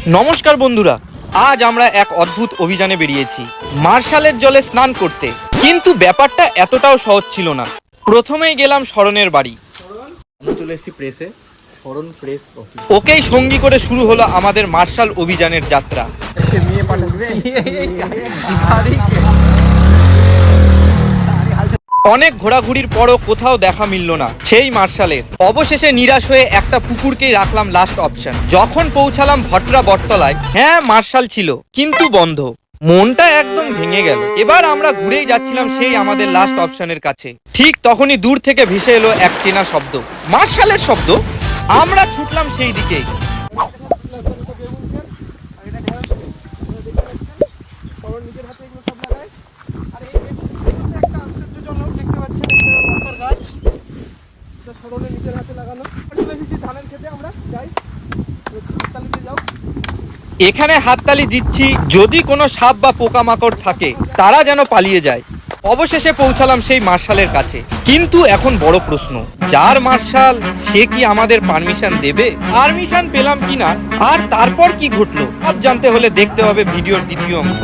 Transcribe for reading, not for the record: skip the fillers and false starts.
নমস্কার বন্ধুরা, আজ আমরা এক অদ্ভুত অভিযানে বেরিয়েছি মার্শালের জলে স্নান করতে। কিন্তু ব্যাপারটা এতটাও সহজ ছিল না। প্রথমেই গেলাম শরণের বাড়ি। চলে এসেছি প্রেসে, শরণ প্রেস অফিস। ওকেই সঙ্গী করে শুরু হলো আমাদের মার্শাল অভিযানের যাত্রা। অনেক ঘোরাঘুরির পরও কোথাও দেখা মিলল না সেই মার্শালের। অবশেষে নিরাশ হয়ে একটা পুকুরকেই রাখলাম লাস্ট অপশন। যখন পৌঁছালাম ভটরা বটতলায়, হ্যাঁ মার্শাল ছিল কিন্তু বন্ধ। মনটা একদম ভেঙে গেল। এবার আমরা ঘুরেই যাচ্ছিলাম সেই আমাদের লাস্ট অপশনের কাছে। ঠিক তখনই দূর থেকে ভেসে এলো এক চেনা শব্দ, মার্শালের শব্দ। আমরা ছুটলাম সেই দিকেই। এখানে হাততালি দিচ্ছি, যদি কোনো সাপ বা পোকামাকড় থাকে তারা যেন পালিয়ে যায়। অবশেষে পৌঁছালাম সেই মার্শালের কাছে। কিন্তু এখন বড় প্রশ্ন, যার মার্শাল সে কি আমাদের পারমিশন দেবে? পারমিশন পেলাম কিনা আর তারপর কি ঘটলো সব জানতে হলে দেখতে হবে ভিডিওর দ্বিতীয় অংশ।